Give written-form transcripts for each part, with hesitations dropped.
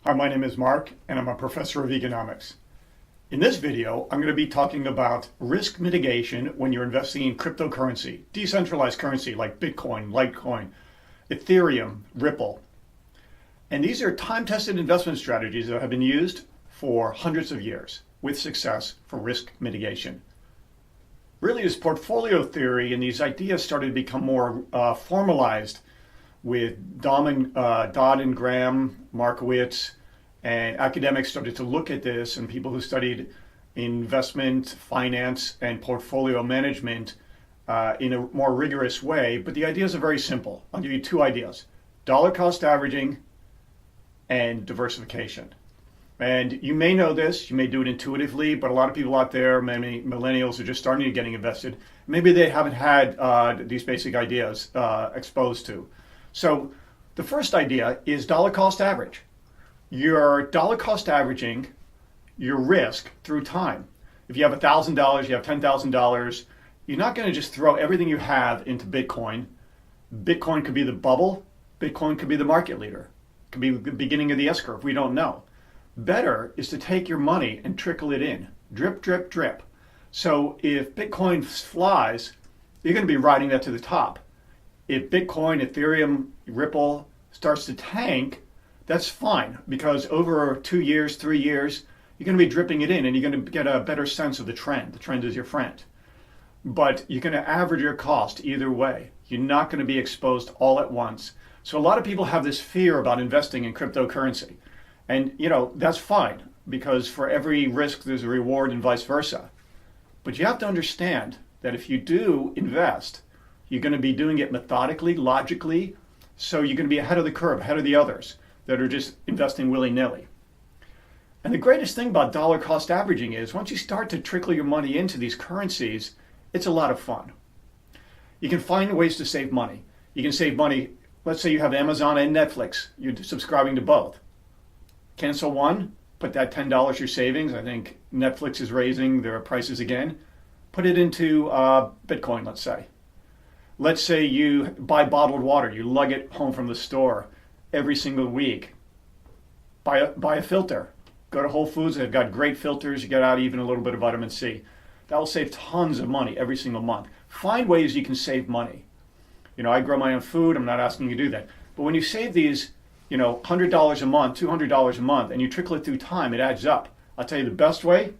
Hi, my name is Mark, and I'm a professor of economics. In this video, I'm going to be talking about risk mitigation when you're investing in cryptocurrency, decentralized currency like Bitcoin, Litecoin, Ethereum, Ripple. And these are time-tested investment strategies that have been used for hundreds of years with success for risk mitigation. Really, this portfolio theory and these ideas started to become more formalized with Dodd and Graham, Markowitz, and academics started to look at this, and people who studied investment, finance, and portfolio management in a more rigorous way. But the ideas are very simple. I'll give you two ideas: dollar cost averaging and diversification. And you may know this, you may do it intuitively, but a lot of people out there, many millennials, are just starting to getting invested. Maybe they haven't had these basic ideas exposed to. So the first idea is dollar cost average. You're dollar cost averaging your risk through time. If you have $1,000, you have $10,000, you're not going to just throw everything you have into Bitcoin. Bitcoin could be the bubble. Bitcoin could be the market leader. It could be the beginning of the S-curve. We don't know. Better is to take your money and trickle it in. Drip, drip, drip. So if Bitcoin flies, you're going to be riding that to the top. If Bitcoin, Ethereum, Ripple starts to tank, that's fine, because over 2 years, 3 years, you're going to be dripping it in and you're going to get a better sense of the trend. The trend is your friend. But you're going to average your cost either way. You're not going to be exposed all at once. So a lot of people have this fear about investing in cryptocurrency. And, that's fine, because for every risk, there's a reward and vice versa. But you have to understand that if you do invest, you're going to be doing it methodically, logically, so you're going to be ahead of the curve, ahead of the others that are just investing willy-nilly. And the greatest thing about dollar cost averaging is once you start to trickle your money into these currencies, it's a lot of fun. You can find ways to save money. You can save money. Let's say you have Amazon and Netflix. You're subscribing to both. Cancel one, put that $10 your savings. I think Netflix is raising their prices again. Put it into Bitcoin, let's say. Let's say you buy bottled water. You lug it home from the store every single week. Buy a filter. Go to Whole Foods. They've got great filters. You get out even a little bit of vitamin C. That will save tons of money every single month. Find ways you can save money. I grow my own food. I'm not asking you to do that. But when you save these, $100 a month, $200 a month, and you trickle it through time, it adds up. I'll tell you the best way: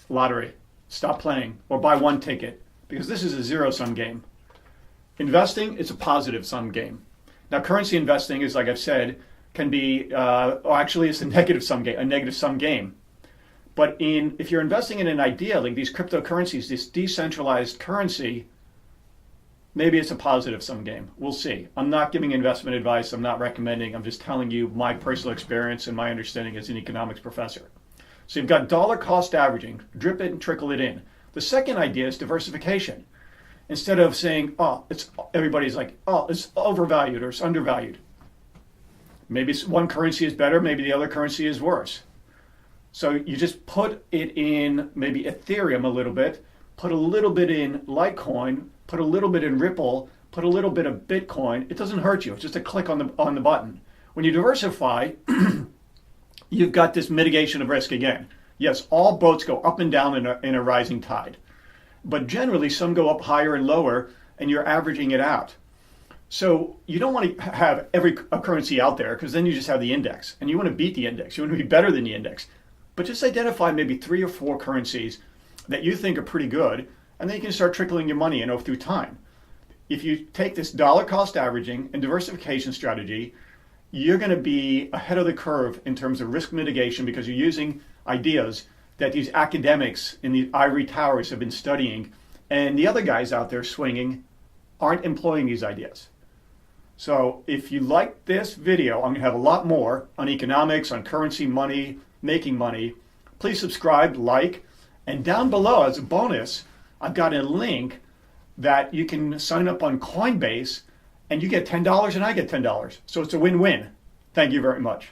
lottery. Stop playing or buy one ticket, because this is a zero-sum game. Investing is a positive-sum game. Now, currency investing is, like I've said, can be, actually it's a negative-sum game. But if you're investing in an idea like these cryptocurrencies, this decentralized currency, maybe it's a positive-sum game. We'll see. I'm not giving investment advice. I'm not recommending. I'm just telling you my personal experience and my understanding as an economics professor. So you've got dollar cost averaging, drip it and trickle it in. The second idea is diversification. Instead of saying, everybody's like, it's overvalued or it's undervalued. Maybe one currency is better, maybe the other currency is worse. So you just put it in maybe Ethereum a little bit, put a little bit in Litecoin, put a little bit in Ripple, put a little bit of Bitcoin. It doesn't hurt you. It's just a click on the button. When you diversify, you've got this mitigation of risk again. Yes, all boats go up and down in a rising tide. But generally, some go up higher and lower, and you're averaging it out. So you don't want to have every currency out there, because then you just have the index. And you want to beat the index. You want to be better than the index. But just identify maybe 3 or 4 currencies that you think are pretty good, and then you can start trickling your money in through time. If you take this dollar cost averaging and diversification strategy, you're going to be ahead of the curve in terms of risk mitigation, because you're using ideas that these academics in the ivory towers have been studying, and the other guys out there swinging aren't employing these ideas. So if you like this video, I'm going to have a lot more on economics, on currency, money, making money. Please subscribe, like, and down below as a bonus, I've got a link that you can sign up on Coinbase, and you get $10 and I get $10. So it's a win-win. Thank you very much.